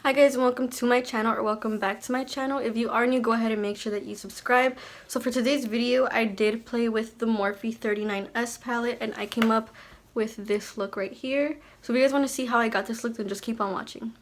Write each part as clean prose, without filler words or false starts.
Hi guys, and welcome to my channel, or welcome back to my channel. If you are new, go ahead and make sure that you subscribe. So for today's video, I did play with the Morphe 39S palette and I came up with this look right here. So if you guys want to see how I got this look, then just keep on watching.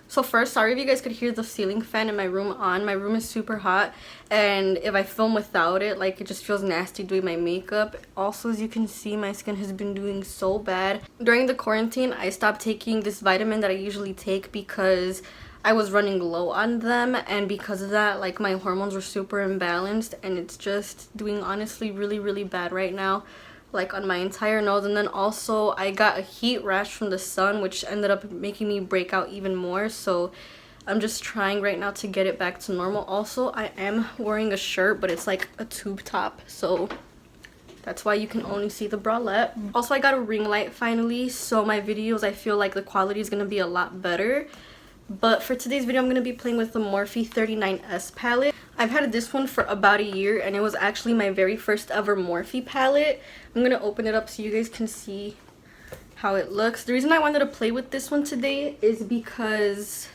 So first, sorry if you guys could hear the ceiling fan in my room on. My room is super hot, and if I film without it, like, it just feels nasty doing my makeup. Also, as you can see, my skin has been doing so bad. During the quarantine, I stopped taking this vitamin that I usually take because I was running low on them, and because of that, like, my hormones were super imbalanced, and it's just doing honestly really bad right now, like on my entire nose. And then also I got a heat rash from the sun, which ended up making me break out even more. So I'm just trying right now to get it back to normal. Also, I am wearing a shirt, but it's like a tube top, so that's why you can only see the bralette. Also, I got a ring light finally, so my videos, I feel like the quality is gonna be a lot better. But for today's video, I'm going to be playing with the Morphe 39S palette. I've had this one for about a year, and it was actually my very first ever Morphe palette. I'm going to open it up so you guys can see how it looks. The reason I wanted to play with this one today is because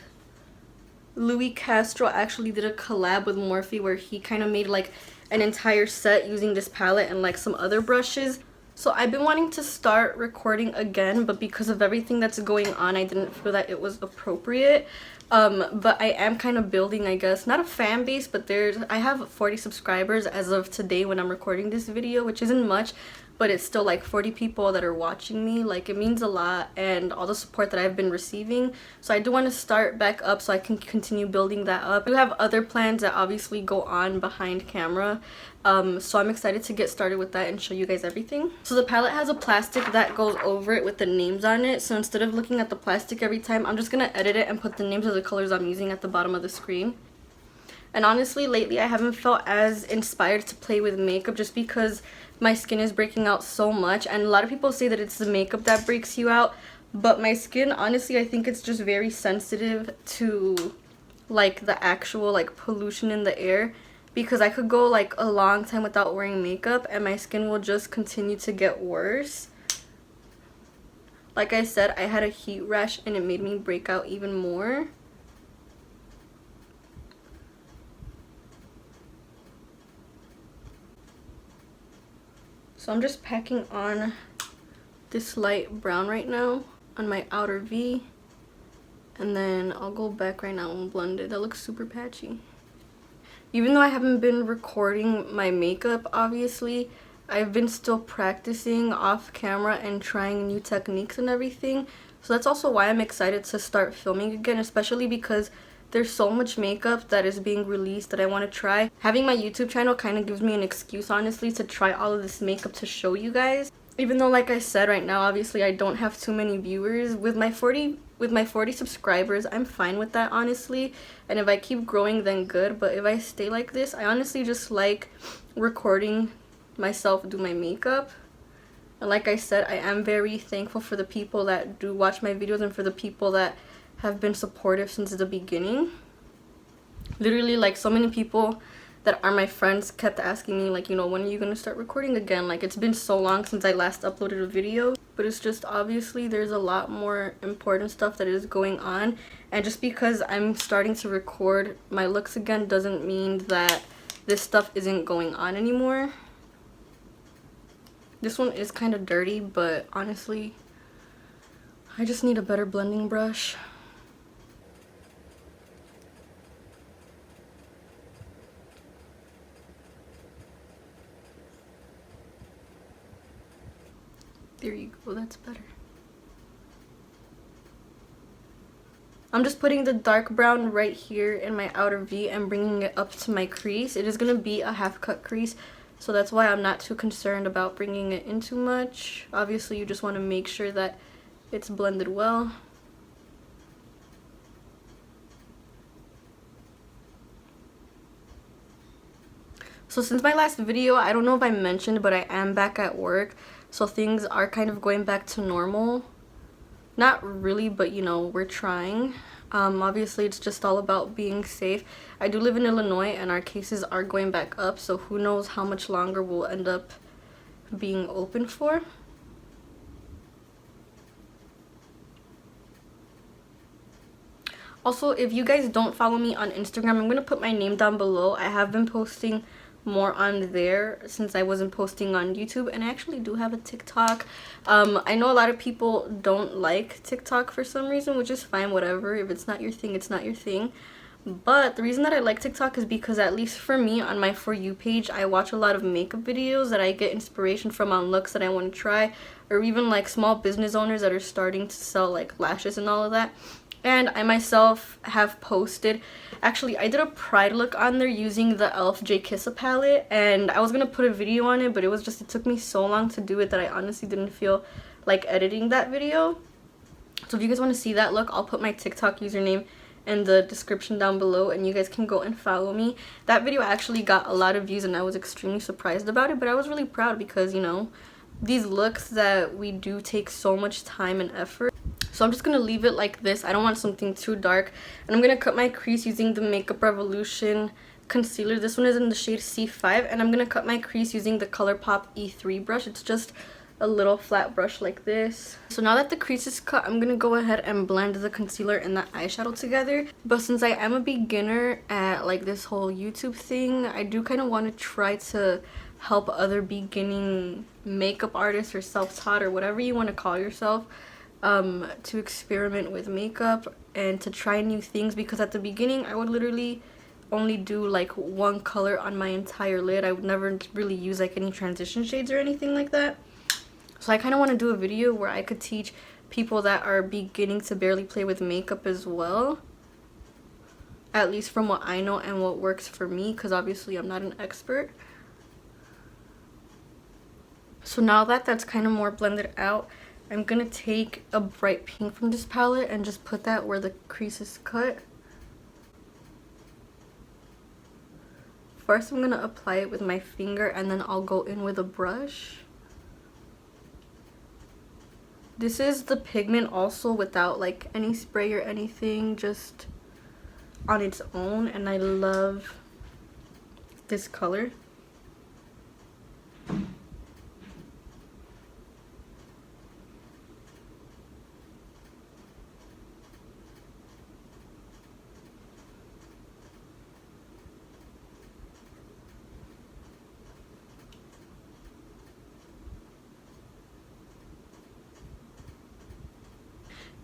Louis Castro actually did a collab with Morphe where he kind of made like an entire set using this palette and like some other brushes. So I've been wanting to start recording again, but because of everything that's going on, I didn't feel that it was appropriate. But I am kind of building, I guess, not a fan base, but I have 40 subscribers as of today when I'm recording this video, which isn't much, but it's still like 40 people that are watching me. Like, it means a lot, and all the support that I've been receiving. So I do want to start back up so I can continue building that up. I do have other plans that obviously go on behind camera. So I'm excited to get started with that and show you guys everything. So the palette has a plastic that goes over it with the names on it. So instead of looking at the plastic every time, I'm just gonna edit it and put the names of the colors I'm using at the bottom of the screen. And honestly, lately I haven't felt as inspired to play with makeup just because my skin is breaking out so much. And a lot of people say that it's the makeup that breaks you out, but my skin, honestly, I think it's just very sensitive to like the actual like pollution in the air, because I could go like a long time without wearing makeup and my skin will just continue to get worse. Like I said, I had a heat rash and it made me break out even more. So I'm just packing on this light brown right now on my outer V, and then I'll go back right now and blend it. That looks super patchy. Even though I haven't been recording my makeup, obviously, I've been still practicing off camera and trying new techniques and everything. So that's also why I'm excited to start filming again, especially because there's so much makeup that is being released that I want to try. Having my YouTube channel kind of gives me an excuse, honestly, to try all of this makeup to show you guys. Even though, like I said, right now, obviously, I don't have too many viewers. With my 40 subscribers, I'm fine with that, honestly. And if I keep growing, then good. But if I stay like this, I honestly just like recording myself do my makeup. And like I said, I am very thankful for the people that do watch my videos and for the people that have been supportive since the beginning. Literally, like, so many people that are my friends kept asking me, like, you know, when are you gonna start recording again? Like, it's been so long since I last uploaded a video. But it's just, obviously, there's a lot more important stuff that is going on. And just because I'm starting to record my looks again doesn't mean that this stuff isn't going on anymore. This one is kind of dirty, but honestly, I just need a better blending brush. There you go, that's better. I'm just putting the dark brown right here in my outer V and bringing it up to my crease. It is going to be a half cut crease, so that's why I'm not too concerned about bringing it in too much. Obviously, you just want to make sure that it's blended well. So since my last video, I don't know if I mentioned, but I am back at work. So things are kind of going back to normal. Not really, but you know, we're trying. Obviously it's just all about being safe. I do live in Illinois and our cases are going back up, so who knows how much longer we'll end up being open for. Also, if you guys don't follow me on Instagram, I'm gonna put my name down below. I have been posting more on there since I wasn't posting on YouTube, and I actually do have a TikTok. I know a lot of people don't like TikTok for some reason, which is fine, whatever. If it's not your thing, it's not your thing. But the reason that I like TikTok is because, at least for me, on my For You page, I watch a lot of makeup videos that I get inspiration from on looks that I want to try, or even like small business owners that are starting to sell like lashes and all of that. And I myself have posted, actually I did a pride look on there using the e.l.f. J Kissa palette, and I was gonna put a video on it, but it took me so long to do it that I honestly didn't feel like editing that video. So if you guys want to see that look, I'll put my TikTok username in the description down below and you guys can go and follow me. That video actually got a lot of views and I was extremely surprised about it, but I was really proud because, you know, these looks that we do take so much time and effort. So I'm just going to leave it like this. I don't want something too dark. And I'm going to cut my crease using the Makeup Revolution concealer. This one is in the shade C5. And I'm going to cut my crease using the ColourPop E3 brush. It's just a little flat brush like this. So now that the crease is cut, I'm going to go ahead and blend the concealer and the eyeshadow together. But since I am a beginner at like this whole YouTube thing, I do kind of want to try to help other beginning makeup artists or self-taught or whatever you want to call yourself, to experiment with makeup and to try new things, because at the beginning I would literally only do like one color on my entire lid. I would never really use like any transition shades or anything like that. So I kind of want to do a video where I could teach people that are beginning to barely play with makeup as well, at least from what I know and what works for me, because obviously I'm not an expert. So now that that's kind of more blended out, I'm going to take a bright pink from this palette and just put that where the crease is cut. First I'm going to apply it with my finger and then I'll go in with a brush. This is the pigment also without like any spray or anything, just on its own, and I love this color.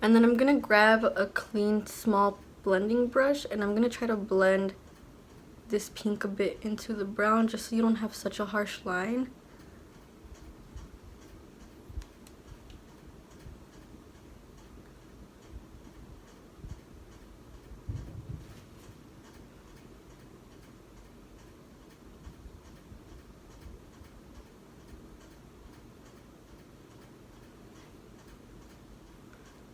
And then I'm going to grab a clean small blending brush and I'm going to try to blend this pink a bit into the brown just so you don't have such a harsh line.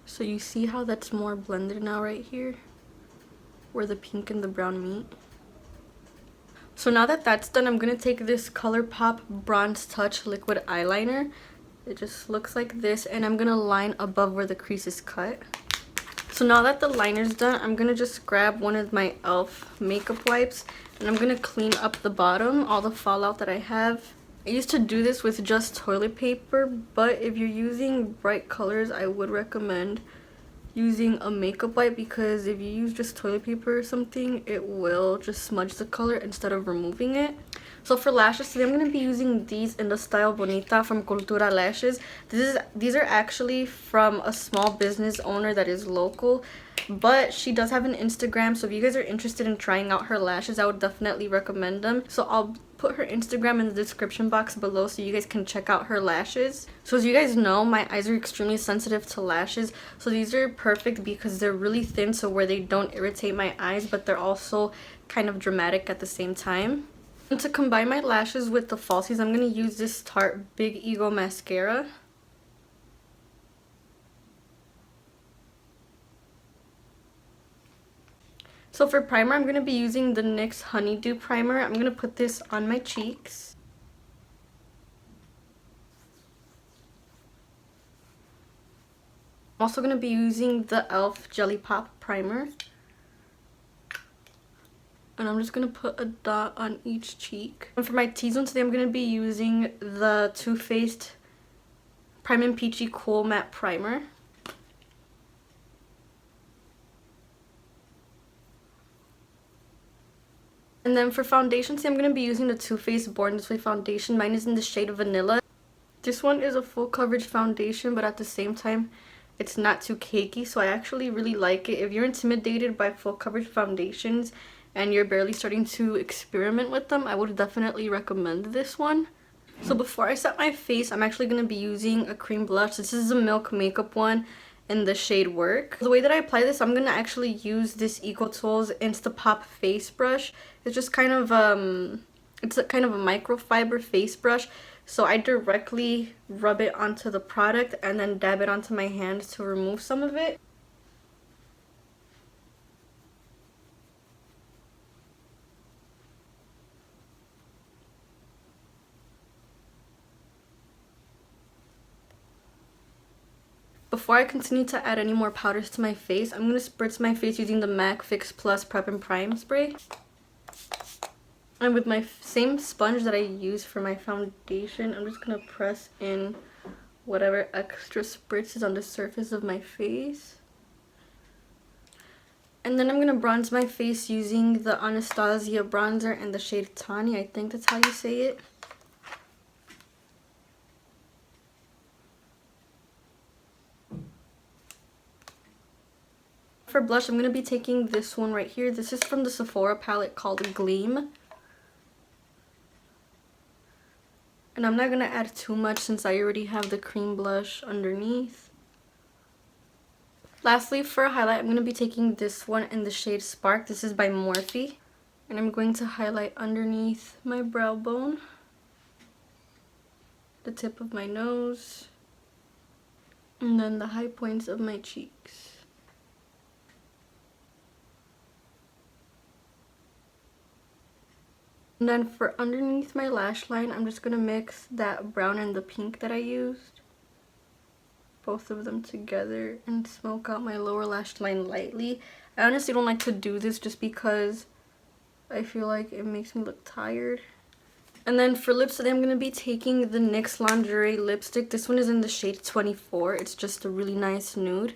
So you see how that's more blended now right here, where the pink and the brown meet. So now that that's done, I'm going to take this ColourPop Bronze Touch liquid eyeliner. It just looks like this, and I'm going to line above where the crease is cut. So now that the liner's done, I'm going to just grab one of my e.l.f. makeup wipes, and I'm going to clean up the bottom, all the fallout that I have. I used to do this with just toilet paper, but if you're using bright colors, I would recommend using a makeup wipe, because if you use just toilet paper or something, it will just smudge the color instead of removing it. So for lashes today, I'm going to be using these in the style Bonita from Cultura Lashes. These are actually from a small business owner that is local, but she does have an Instagram, so if you guys are interested in trying out her lashes, I would definitely recommend them. So I'll put her Instagram in the description box below so you guys can check out her lashes. So as you guys know, my eyes are extremely sensitive to lashes, so these are perfect because they're really thin, so where they don't irritate my eyes, but they're also kind of dramatic at the same time. And to combine my lashes with the falsies, I'm going to use this Tarte Big Ego mascara. So for primer, I'm going to be using the NYX Honeydew Primer. I'm going to put this on my cheeks. I'm also going to be using the e.l.f. Jelly Pop Primer. And I'm just going to put a dot on each cheek. And for my T-zone today, I'm going to be using the Too Faced Prime and Peachy Cool Matte Primer. And then for foundation today, I'm going to be using the Too Faced Born This Way foundation. Mine is in the shade Vanilla. This one is a full coverage foundation, but at the same time, it's not too cakey, so I actually really like it. If you're intimidated by full coverage foundations and you're barely starting to experiment with them, I would definitely recommend this one. So before I set my face, I'm actually going to be using a cream blush. This is a Milk Makeup one in the shade Work. The way that I apply this, I'm going to actually use this EcoTools Insta Pop face brush. It's just kind of it's a kind of a microfiber face brush. So I directly rub it onto the product and then dab it onto my hands to remove some of it. Before I continue to add any more powders to my face, I'm going to spritz my face using the MAC Fix Plus Prep and Prime spray. And with my same sponge that I use for my foundation, I'm just going to press in whatever extra spritz is on the surface of my face. And then I'm going to bronze my face using the Anastasia bronzer in the shade Tawny. I think that's how you say it. For blush, I'm going to be taking this one right here. This is from the Sephora palette called Gleam. And I'm not going to add too much since I already have the cream blush underneath. Lastly, for a highlight, I'm going to be taking this one in the shade Spark. This is by Morphe. And I'm going to highlight underneath my brow bone, the tip of my nose, and then the high points of my cheeks. And then for underneath my lash line, I'm just going to mix that brown and the pink that I used, both of them together, and smoke out my lower lash line lightly. I honestly don't like to do this just because I feel like it makes me look tired. And then for lips today, I'm going to be taking the NYX Lingerie lipstick. This one is in the shade 24. It's just a really nice nude.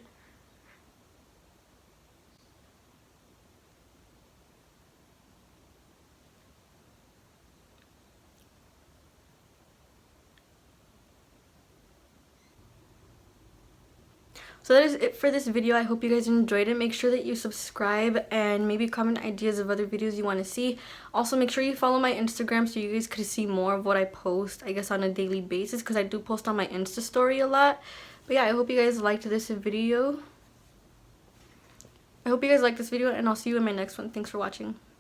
So that is it for this video. I hope you guys enjoyed it. Make sure that you subscribe and maybe comment ideas of other videos you want to see. Also, make sure you follow my Instagram so you guys could see more of what I post, I guess, on a daily basis, because I do post on my Insta story a lot. But yeah, I hope you guys liked this video. And I'll see you in my next one. Thanks for watching.